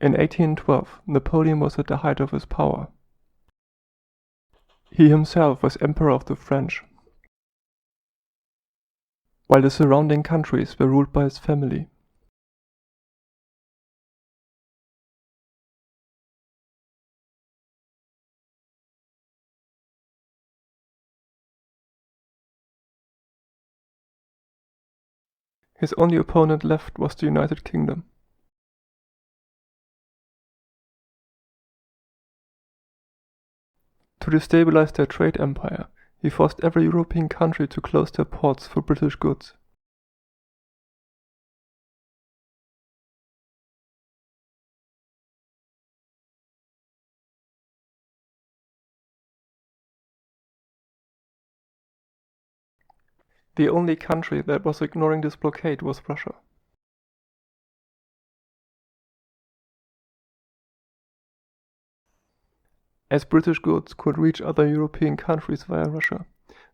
In 1812, Napoleon was at the height of his power. He himself was Emperor of the French, while the surrounding countries were ruled by his family. His only opponent left was the United Kingdom. To destabilize their trade empire, he forced every European country to close their ports for British goods. The only country that was ignoring this blockade was Russia. As British goods could reach other European countries via Russia,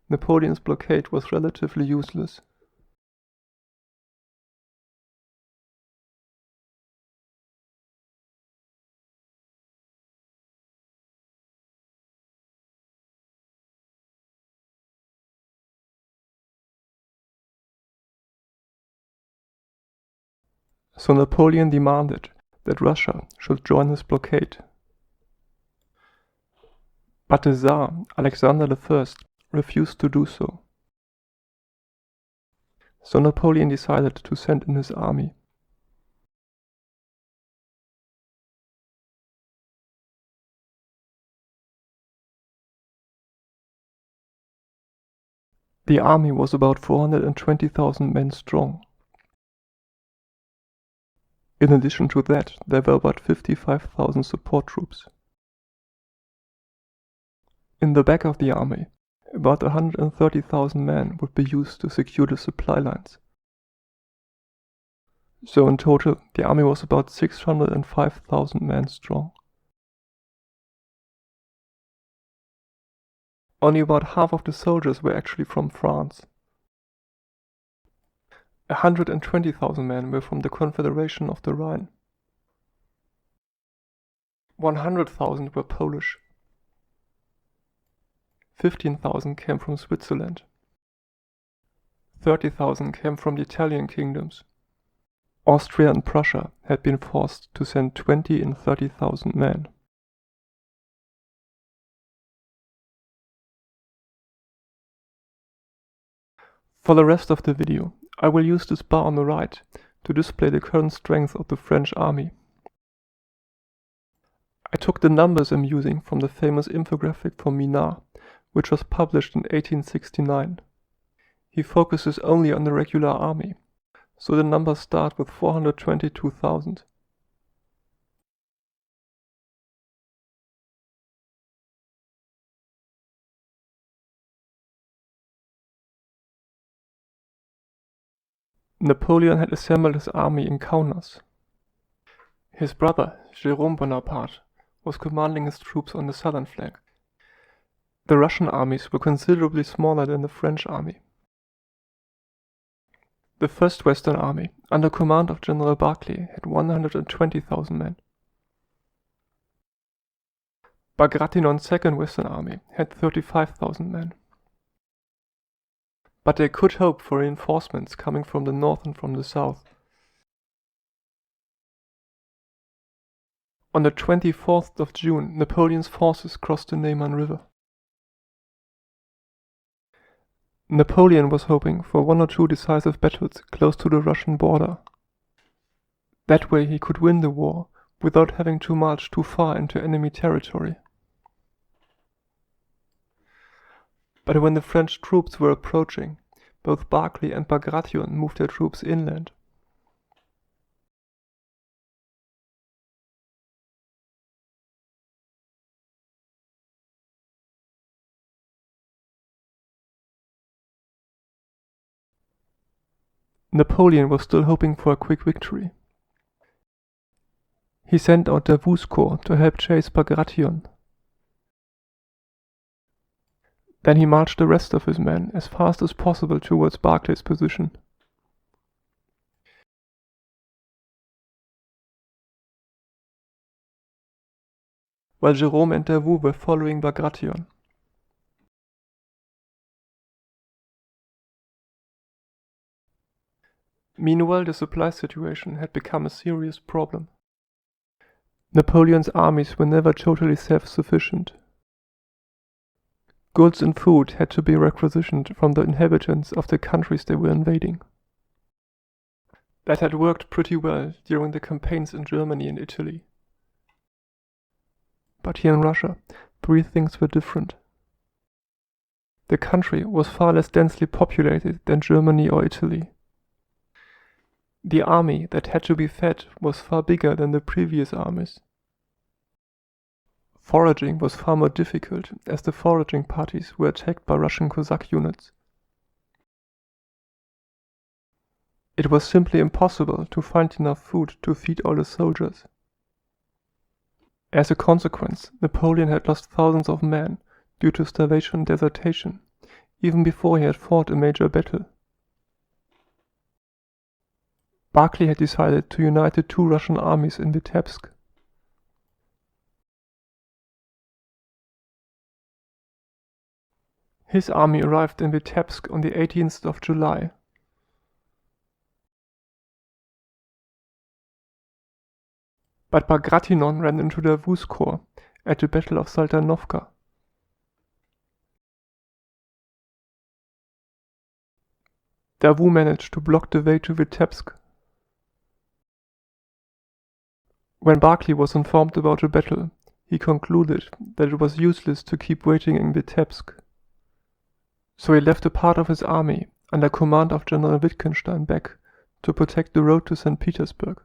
Napoleon's blockade was relatively useless. So Napoleon demanded that Russia should join his blockade. But the Tsar, Alexander I, refused to do so. So Napoleon decided to send in his army. The army was about 420,000 men strong. In addition to that, there were about 55,000 support troops. In the back of the army, about 130,000 men would be used to secure the supply lines. So in total, the army was about 605,000 men strong. Only about half of the soldiers were actually from France. 120,000 men were from the Confederation of the Rhine. 100,000 were Polish. 15,000 came from Switzerland. 30,000 came from the Italian kingdoms. Austria and Prussia had been forced to send 20,000 and 30,000 men. For the rest of the video, I will use this bar on the right to display the current strength of the French army. I took the numbers I'm using from the famous infographic from Minard, which was published in 1869. He focuses only on the regular army, so the numbers start with 422,000. Napoleon had assembled his army in Kaunas. His brother, Jérôme Bonaparte, was commanding his troops on the southern flank. The Russian armies were considerably smaller than the French army. The First Western Army, under command of General Barclay, had 120,000 men. Bagration's Second Western Army had 35,000 men. But they could hope for reinforcements coming from the north and from the south. On the 24th of June, Napoleon's forces crossed the Neman River. Napoleon was hoping for 1 or 2 decisive battles close to the Russian border. That way he could win the war without having to march too far into enemy territory. But when the French troops were approaching, both Barclay and Bagration moved their troops inland. Napoleon was still hoping for a quick victory. He sent out Davout's corps to help chase Bagration. Then he marched the rest of his men as fast as possible towards Barclay's position. while Jerome and Davout were following Bagration. Meanwhile, the supply situation had become a serious problem. Napoleon's armies were never totally self-sufficient. Goods and food had to be requisitioned from the inhabitants of the countries they were invading. That had worked pretty well during the campaigns in Germany and Italy. But here in Russia, three things were different. The country was far less densely populated than Germany or Italy. The army that had to be fed was far bigger than the previous armies. Foraging was far more difficult, as the foraging parties were attacked by Russian Cossack units. It was simply impossible to find enough food to feed all the soldiers. As a consequence, Napoleon had lost thousands of men due to starvation and desertion, even before he had fought a major battle. Barclay had decided to unite the two Russian armies in Vitebsk. His army arrived in Vitebsk on the 18th of July. But Bagration ran into Davout's corps at the Battle of Saltanovka. Davout managed to block the way to Vitebsk. When Barclay was informed about the battle, he concluded that it was useless to keep waiting in Vitebsk. So he left a part of his army, under command of General Wittgenstein, back to protect the road to St. Petersburg.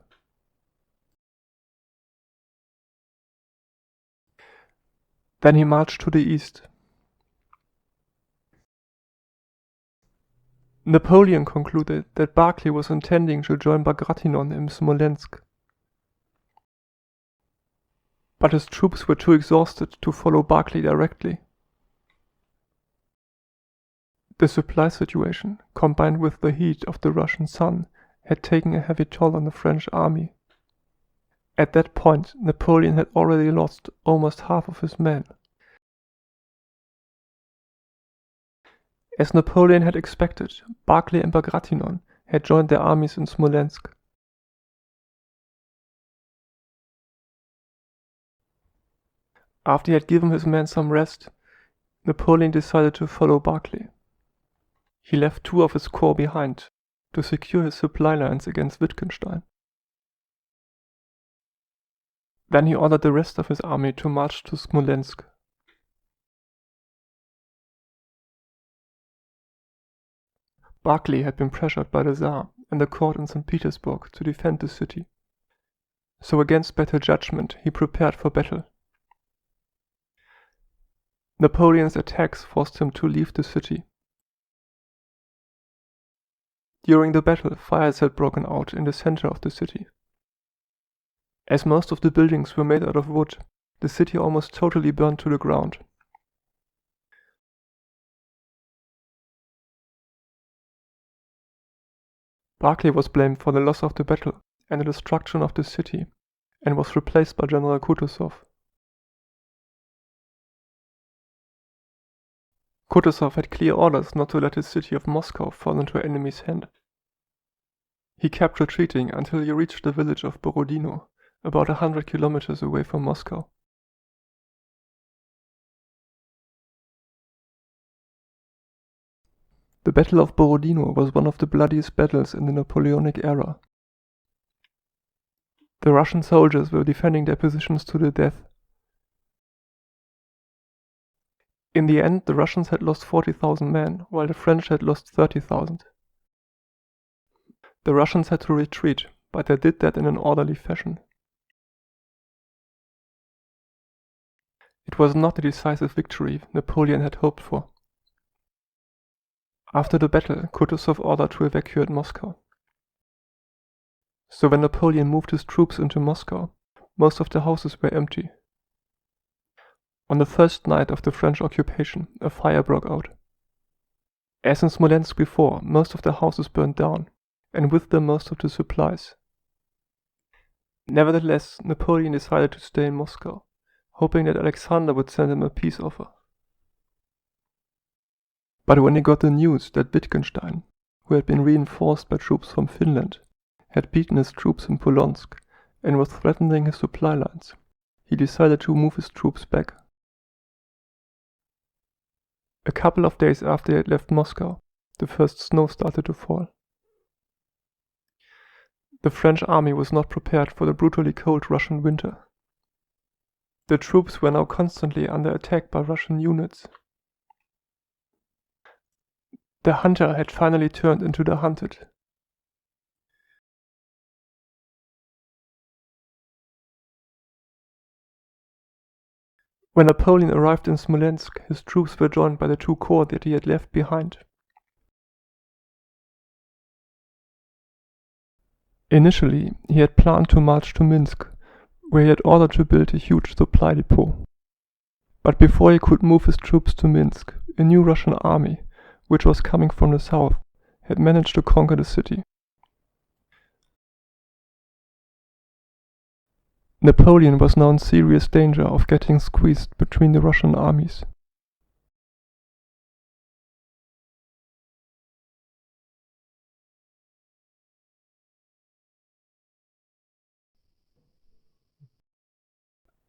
Then he marched to the east. Napoleon concluded that Barclay was intending to join Bagration in Smolensk. But his troops were too exhausted to follow Barclay directly. The supply situation, combined with the heat of the Russian sun, had taken a heavy toll on the French army. At that point, Napoleon had already lost almost half of his men. As Napoleon had expected, Barclay and Bagration had joined their armies in Smolensk. After he had given his men some rest, Napoleon decided to follow Barclay. He left two of his corps behind to secure his supply lines against Wittgenstein. Then he ordered the rest of his army to march to Smolensk. Barclay had been pressured by the Tsar and the court in St. Petersburg to defend the city. So against better judgment, he prepared for battle. Napoleon's attacks forced him to leave the city. During the battle, fires had broken out in the center of the city. As most of the buildings were made out of wood, the city almost totally burned to the ground. Barclay was blamed for the loss of the battle and the destruction of the city, and was replaced by General Kutuzov. Kutuzov had clear orders not to let the city of Moscow fall into an enemy's hand. He kept retreating until he reached the village of Borodino, about 100 kilometers away from Moscow. The Battle of Borodino was one of the bloodiest battles in the Napoleonic era. The Russian soldiers were defending their positions to the death. In the end, the Russians had lost 40,000 men, while the French had lost 30,000. The Russians had to retreat, but they did that in an orderly fashion. It was not the decisive victory Napoleon had hoped for. After the battle, Kutuzov ordered to evacuate Moscow. So when Napoleon moved his troops into Moscow, most of the houses were empty. On the first night of the French occupation, a fire broke out. As in Smolensk before, most of the houses burned down, and with them most of the supplies. Nevertheless, Napoleon decided to stay in Moscow, hoping that Alexander would send him a peace offer. But when he got the news that Wittgenstein, who had been reinforced by troops from Finland, had beaten his troops in Smolensk and was threatening his supply lines, he decided to move his troops back. A couple of days after he had left Moscow, the first snow started to fall. The French army was not prepared for the brutally cold Russian winter. The troops were now constantly under attack by Russian units. The hunter had finally turned into the hunted. When Napoleon arrived in Smolensk, his troops were joined by the 2 corps that he had left behind. Initially, he had planned to march to Minsk, where he had ordered to build a huge supply depot. But before he could move his troops to Minsk, a new Russian army, which was coming from the south, had managed to conquer the city. Napoleon was now in serious danger of getting squeezed between the Russian armies.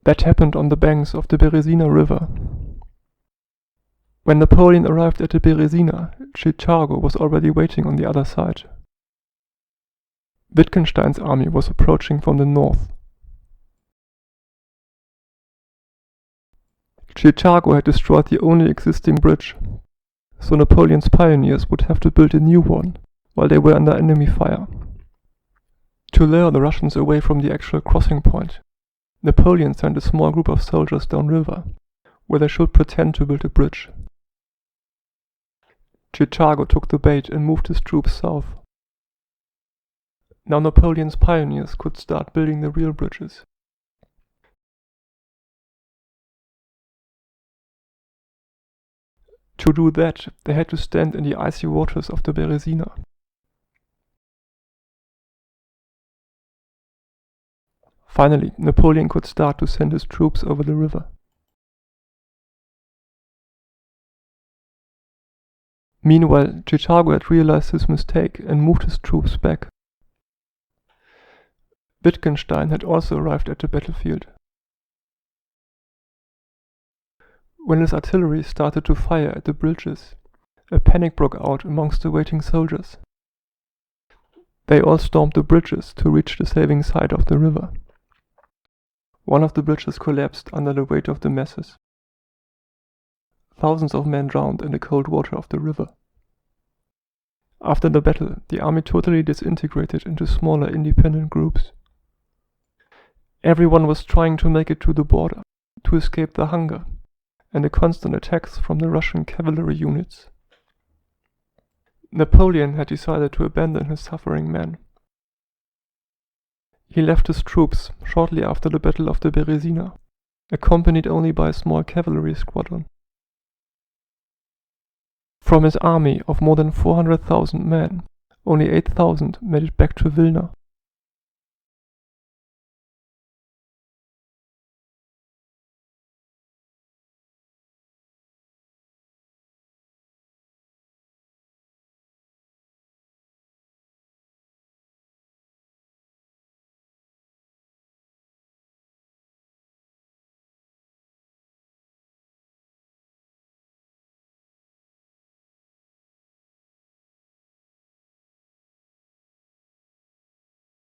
That happened on the banks of the Berezina river. When Napoleon arrived at the Berezina, Chicago was already waiting on the other side. Wittgenstein's army was approaching from the north. Chicago had destroyed the only existing bridge, so Napoleon's pioneers would have to build a new one while they were under enemy fire. To lure the Russians away from the actual crossing point, Napoleon sent a small group of soldiers downriver, where they should pretend to build a bridge. Chicago took the bait and moved his troops south. Now Napoleon's pioneers could start building the real bridges. To do that, they had to stand in the icy waters of the Berezina. Finally, Napoleon could start to send his troops over the river. Meanwhile, Chicago had realized his mistake and moved his troops back. Wittgenstein had also arrived at the battlefield. When his artillery started to fire at the bridges, a panic broke out amongst the waiting soldiers. They all stormed the bridges to reach the saving side of the river. One of the bridges collapsed under the weight of the masses. Thousands of men drowned in the cold water of the river. After the battle, the army totally disintegrated into smaller independent groups. Everyone was trying to make it to the border, to escape the hunger and the constant attacks from the Russian cavalry units. Napoleon had decided to abandon his suffering men. He left his troops shortly after the Battle of the Berezina, accompanied only by a small cavalry squadron. From his army of more than 400,000 men, only 8,000 made it back to Vilna.